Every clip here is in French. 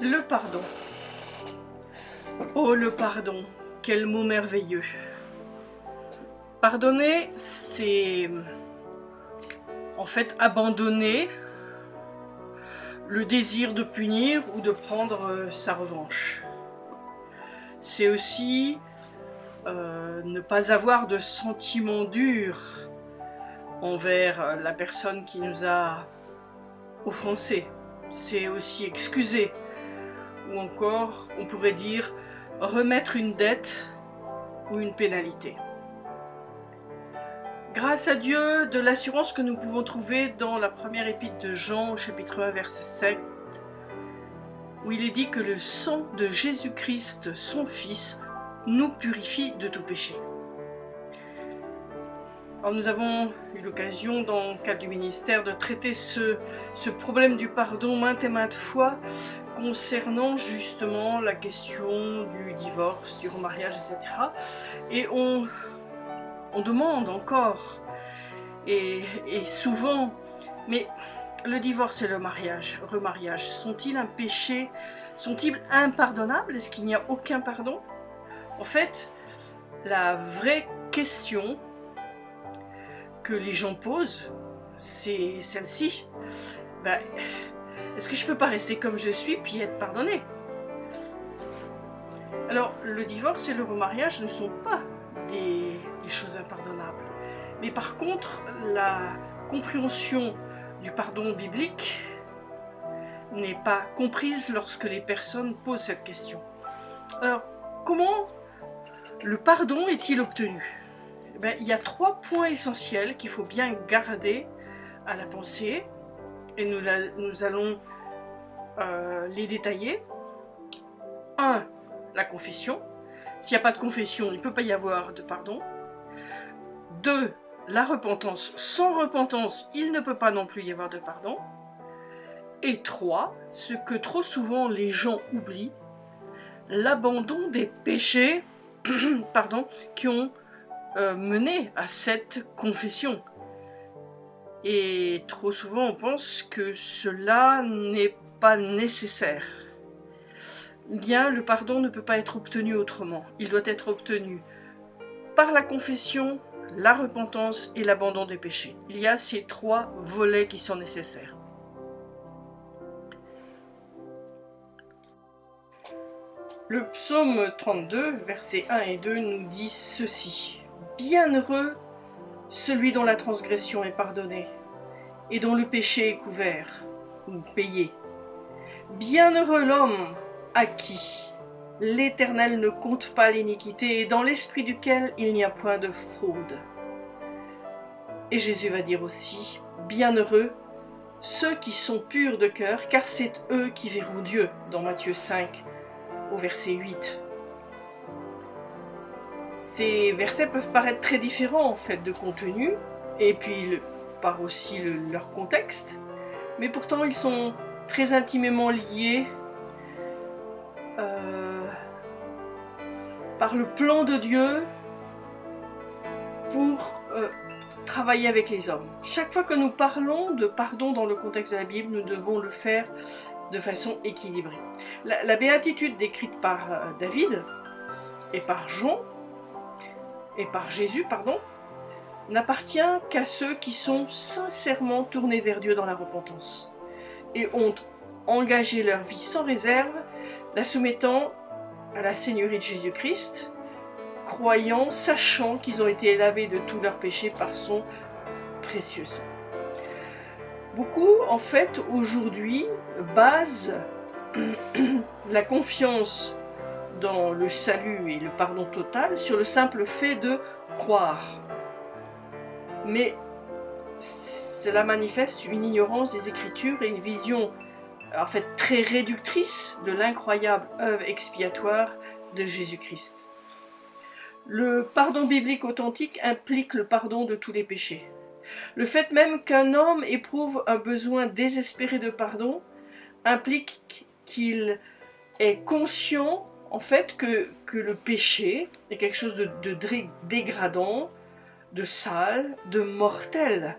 Le pardon. Oh, le pardon, quel mot merveilleux. Pardonner, c'est en fait abandonner le désir de punir ou de prendre sa revanche. C'est aussi ne pas avoir de sentiments durs envers la personne qui nous a offensés. C'est aussi excuser, ou encore, on pourrait dire, remettre une dette ou une pénalité. Grâce à Dieu, de l'assurance que nous pouvons trouver dans la première épître de Jean, au chapitre 1, verset 7, où il est dit que le sang de Jésus-Christ, son Fils, nous purifie de tout péché. Alors nous avons eu l'occasion, dans le cadre du ministère, de traiter ce problème du pardon maintes et maintes fois, concernant justement la question du divorce, du remariage, etc. Et on demande encore, et souvent, mais le divorce et le remariage, sont-ils un péché? Sont-ils impardonnables? Est-ce qu'il n'y a aucun pardon? En fait, la vraie question que les gens posent, c'est celle-ci. Est-ce que je peux pas rester comme je suis puis être pardonné? Alors, le divorce et le remariage ne sont pas des choses impardonnables. Mais par contre, la compréhension du pardon biblique n'est pas comprise lorsque les personnes posent cette question. Alors, comment le pardon est-il obtenu? Il y a 3 points essentiels qu'il faut bien garder à la pensée, et nous allons les détailler. 1. La confession. S'il n'y a pas de confession, il ne peut pas y avoir de pardon. 2. La repentance. Sans repentance, il ne peut pas non plus y avoir de pardon. Et 3. Ce que trop souvent les gens oublient, l'abandon des péchés qui ont mené à cette confession. Et trop souvent on pense que cela n'est pas nécessaire. Bien, le pardon ne peut pas être obtenu autrement. Il doit être obtenu par la confession, la repentance et l'abandon des péchés. Il y a ces 3 volets qui sont nécessaires. Le psaume 32, versets 1 et 2 nous dit ceci. Bienheureux celui dont la transgression est pardonnée et dont le péché est couvert ou payé. Bienheureux l'homme à qui l'Éternel ne compte pas l'iniquité et dans l'esprit duquel il n'y a point de fraude. Et Jésus va dire aussi, bienheureux ceux qui sont purs de cœur, car c'est eux qui verront Dieu, dans Matthieu 5, au verset 8. Ces versets peuvent paraître très différents en fait de contenu, et puis par aussi leur contexte, mais pourtant ils sont très intimement liés par le plan de Dieu pour travailler avec les hommes. Chaque fois que nous parlons de pardon dans le contexte de la Bible, nous devons le faire de façon équilibrée. La béatitude décrite par David et par Jean et par Jésus, n'appartient qu'à ceux qui sont sincèrement tournés vers Dieu dans la repentance et ont engagé leur vie sans réserve, la soumettant à la Seigneurie de Jésus-Christ, croyant, sachant qu'ils ont été lavés de tous leurs péchés par son précieux sang. Beaucoup, en fait, aujourd'hui, basent la confiance dans le salut et le pardon total sur le simple fait de croire. Mais cela manifeste une ignorance des Écritures et une vision en fait très réductrice de l'incroyable œuvre expiatoire de Jésus-Christ. Le pardon biblique authentique implique le pardon de tous les péchés. Le fait même qu'un homme éprouve un besoin désespéré de pardon implique qu'il est conscient en fait que le péché est quelque chose de dégradant, de sale, de mortel,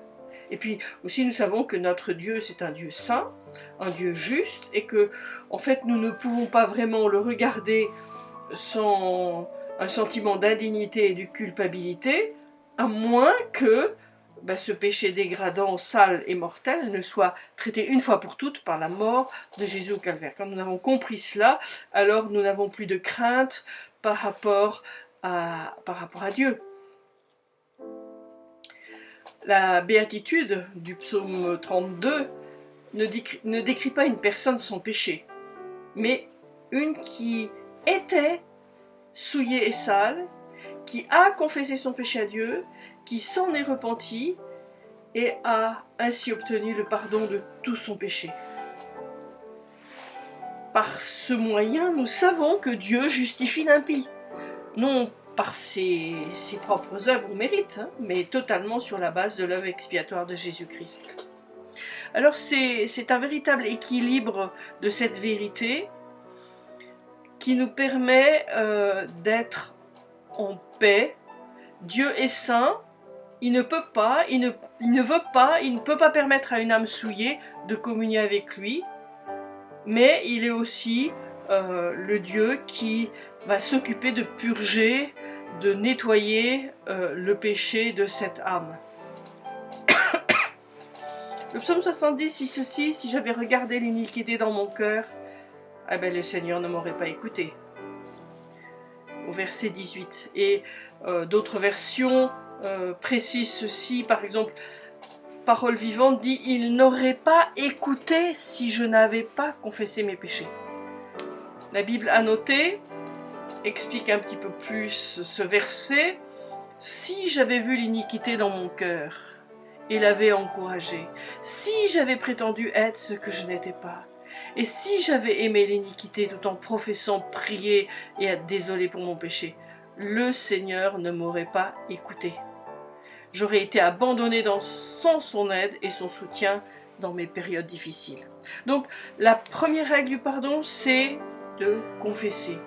Et puis aussi nous savons que notre Dieu c'est un Dieu saint, un Dieu juste, et que en fait nous ne pouvons pas vraiment le regarder sans un sentiment d'indignité et de culpabilité, à moins que ce péché dégradant, sale et mortel ne soit traité une fois pour toutes par la mort de Jésus au calvaire. Quand nous avons compris cela, alors nous n'avons plus de crainte par rapport à Dieu. La béatitude du psaume 32 ne décrit pas une personne sans péché, mais une qui était souillée et sale, qui a confessé son péché à Dieu, qui s'en est repenti et a ainsi obtenu le pardon de tout son péché. Par ce moyen, nous savons que Dieu justifie l'impie, non par ses propres œuvres ou mérites, mais totalement sur la base de l'œuvre expiatoire de Jésus-Christ. Alors c'est un véritable équilibre de cette vérité qui nous permet d'être en paix. Dieu est saint, il ne peut pas, il ne peut pas permettre à une âme souillée de communier avec lui, mais il est aussi le Dieu qui va s'occuper de purger, de nettoyer le péché de cette âme. Le psaume 70 dit ceci: si j'avais regardé l'iniquité dans mon cœur, le Seigneur ne m'aurait pas écouté. Au verset 18. Et d'autres versions précisent ceci, par exemple, Parole vivante dit: il n'aurait pas écouté si je n'avais pas confessé mes péchés. La Bible annotée explique un petit peu plus ce verset: si j'avais vu l'iniquité dans mon cœur et l'avais encouragé, si j'avais prétendu être ce que je n'étais pas, et si j'avais aimé l'iniquité tout en professant prier et être désolé pour mon péché, le Seigneur ne m'aurait pas écouté. J'aurais été abandonné sans son aide et son soutien dans mes périodes difficiles. Donc la première règle du pardon, c'est de confesser,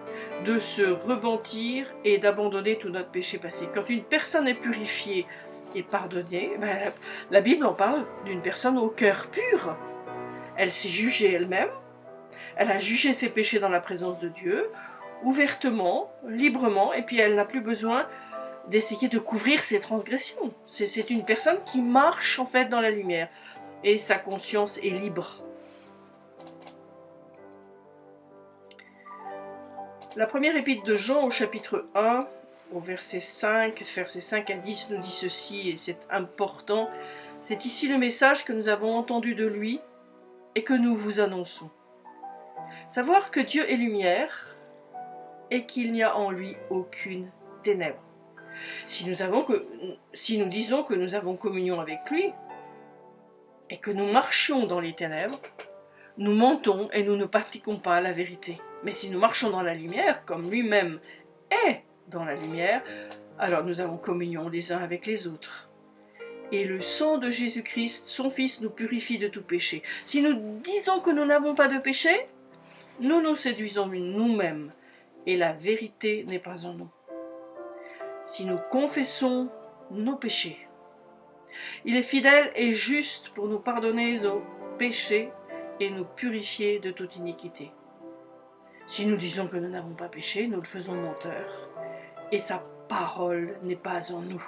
de se repentir et d'abandonner tout notre péché passé. Quand une personne est purifiée et pardonnée, la Bible en parle d'une personne au cœur pur. Elle s'est jugée elle-même, elle a jugé ses péchés dans la présence de Dieu, ouvertement, librement, et puis elle n'a plus besoin d'essayer de couvrir ses transgressions. C'est une personne qui marche en fait dans la lumière, et sa conscience est libre. La première épître de Jean au chapitre 1, au verset 5 à 10 nous dit ceci, et c'est important. C'est ici le message que nous avons entendu de lui et que nous vous annonçons. Savoir que Dieu est lumière et qu'il n'y a en lui aucune ténèbre. Si nous disons que nous avons communion avec lui et que nous marchions dans les ténèbres, nous mentons et nous ne pratiquons pas la vérité. Mais si nous marchons dans la lumière, comme lui-même est dans la lumière, alors nous avons communion les uns avec les autres. Et le sang de Jésus-Christ, son Fils, nous purifie de tout péché. Si nous disons que nous n'avons pas de péché, nous nous séduisons nous-mêmes, et la vérité n'est pas en nous. Si nous confessons nos péchés, il est fidèle et juste pour nous pardonner nos péchés et nous purifier de toute iniquité. Si nous disons que nous n'avons pas péché, nous le faisons menteur, et sa parole n'est pas en nous.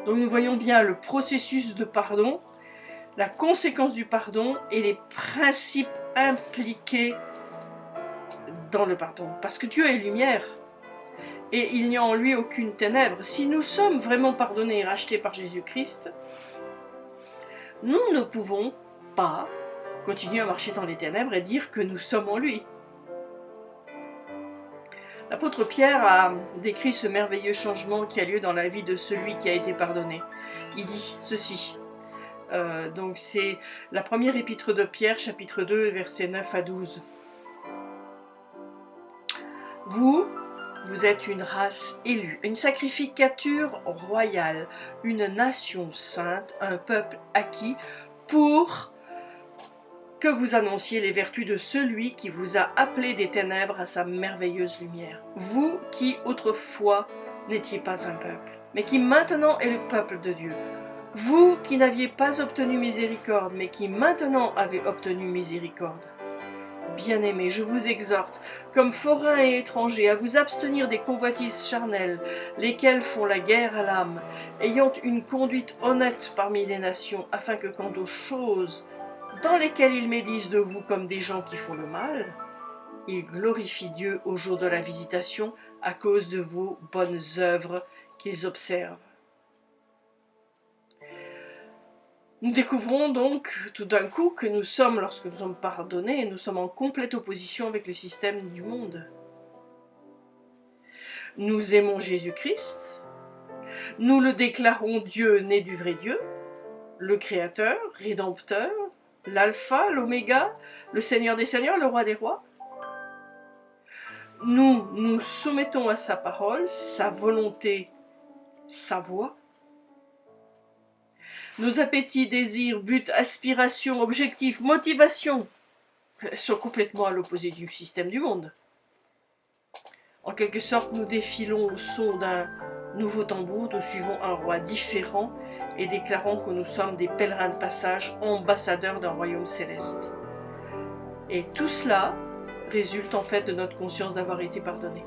Donc nous voyons bien le processus de pardon, la conséquence du pardon et les principes impliqués dans le pardon. Parce que Dieu est lumière et il n'y a en lui aucune ténèbre. Si nous sommes vraiment pardonnés et rachetés par Jésus-Christ, nous ne pouvons pas continuer à marcher dans les ténèbres et dire que nous sommes en lui. L'apôtre Pierre a décrit ce merveilleux changement qui a lieu dans la vie de celui qui a été pardonné. Il dit ceci. Donc c'est la première épître de Pierre, chapitre 2, versets 9 à 12. Vous êtes une race élue, une sacrificature royale, une nation sainte, un peuple acquis pour que vous annonciez les vertus de celui qui vous a appelé des ténèbres à sa merveilleuse lumière. Vous qui autrefois n'étiez pas un peuple, mais qui maintenant est le peuple de Dieu. Vous qui n'aviez pas obtenu miséricorde, mais qui maintenant avez obtenu miséricorde. Bien-aimés, je vous exhorte, comme forains et étrangers, à vous abstenir des convoitises charnelles, lesquelles font la guerre à l'âme, ayant une conduite honnête parmi les nations, afin que quant aux choses dans lesquelles ils médisent de vous comme des gens qui font le mal, ils glorifient Dieu au jour de la visitation à cause de vos bonnes œuvres qu'ils observent. Nous découvrons donc tout d'un coup que nous sommes, lorsque nous sommes pardonnés, nous sommes en complète opposition avec le système du monde. Nous aimons Jésus-Christ, nous le déclarons Dieu né du vrai Dieu, le Créateur, Rédempteur, l'Alpha, l'Oméga, le Seigneur des Seigneurs, le Roi des Rois. Nous nous soumettons à sa parole, sa volonté, sa voix. Nos appétits, désirs, buts, aspirations, objectifs, motivations sont complètement à l'opposé du système du monde. En quelque sorte, nous défilons au son d'un nouveau tambour, nous suivons un roi différent et déclarons que nous sommes des pèlerins de passage, ambassadeurs d'un royaume céleste. Et tout cela résulte en fait de notre conscience d'avoir été pardonnés.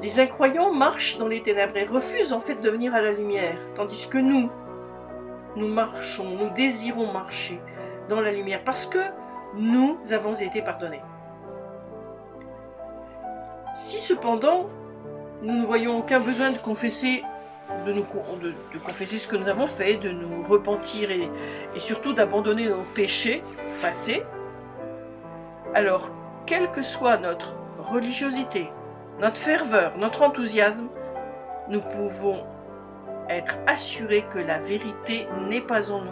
Les incroyants marchent dans les ténèbres et refusent en fait de venir à la lumière, tandis que nous marchons, nous désirons marcher dans la lumière parce que nous avons été pardonnés. Si cependant nous ne voyons aucun besoin de confesser, de confesser ce que nous avons fait, de nous repentir et surtout d'abandonner nos péchés passés, alors quelle que soit notre religiosité, notre ferveur, notre enthousiasme, nous pouvons être assurés que la vérité n'est pas en nous.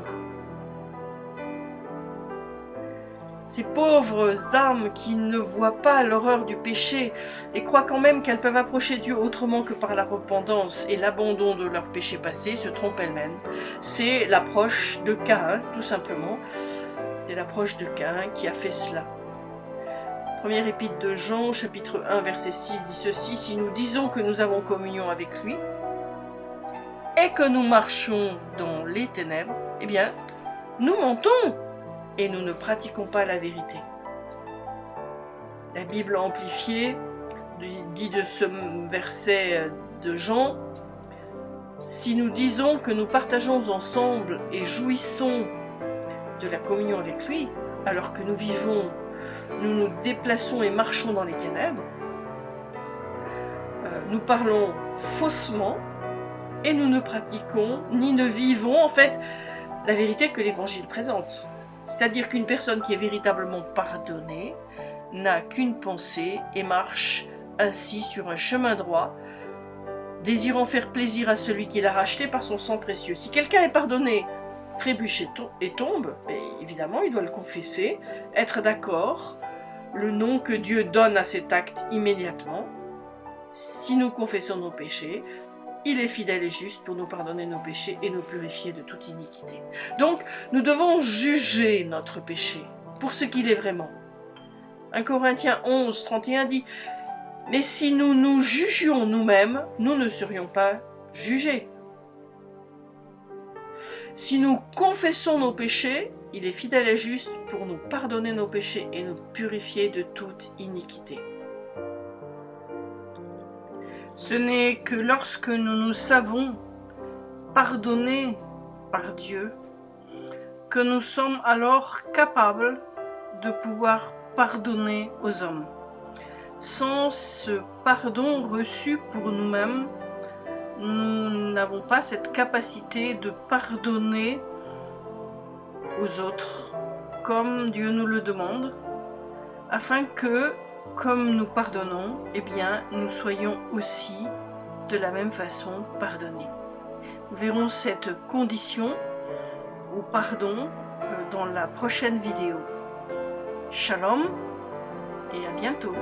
Ces pauvres âmes qui ne voient pas l'horreur du péché et croient quand même qu'elles peuvent approcher Dieu autrement que par la repentance et l'abandon de leurs péchés passés se trompent elles-mêmes. C'est l'approche de Caïn, tout simplement. C'est l'approche de Caïn qui a fait cela. Première épître de Jean, chapitre 1, verset 6, dit ceci: « Si nous disons que nous avons communion avec lui et que nous marchions dans les ténèbres, eh bien, nous mentons et nous ne pratiquons pas la vérité. » La Bible amplifiée dit de ce verset de Jean: « Si nous disons que nous partageons ensemble et jouissons de la communion avec lui, alors que nous vivons, nous nous déplaçons et marchons dans les ténèbres, nous parlons faussement et nous ne pratiquons ni ne vivons en fait la vérité que l'Évangile présente. C'est-à-dire qu'une personne qui est véritablement pardonnée n'a qu'une pensée et marche ainsi sur un chemin droit, désirant faire plaisir à celui qui l'a racheté par son sang précieux. Si quelqu'un est pardonné, trébuche et tombe, évidemment il doit le confesser, être d'accord, le nom que Dieu donne à cet acte immédiatement. Si nous confessons nos péchés, il est fidèle et juste pour nous pardonner nos péchés et nous purifier de toute iniquité. Donc, nous devons juger notre péché pour ce qu'il est vraiment. 1 Corinthiens 11, 31 dit « Mais si nous nous jugions nous-mêmes, nous ne serions pas jugés. Si nous confessons nos péchés, il est fidèle et juste pour nous pardonner nos péchés et nous purifier de toute iniquité. » Ce n'est que lorsque nous nous savons pardonnés par Dieu que nous sommes alors capables de pouvoir pardonner aux hommes. Sans ce pardon reçu pour nous-mêmes, nous n'avons pas cette capacité de pardonner aux autres comme Dieu nous le demande, afin que, comme nous pardonnons, eh bien, nous soyons aussi de la même façon pardonnés. Nous verrons cette condition au pardon dans la prochaine vidéo. Shalom et à bientôt.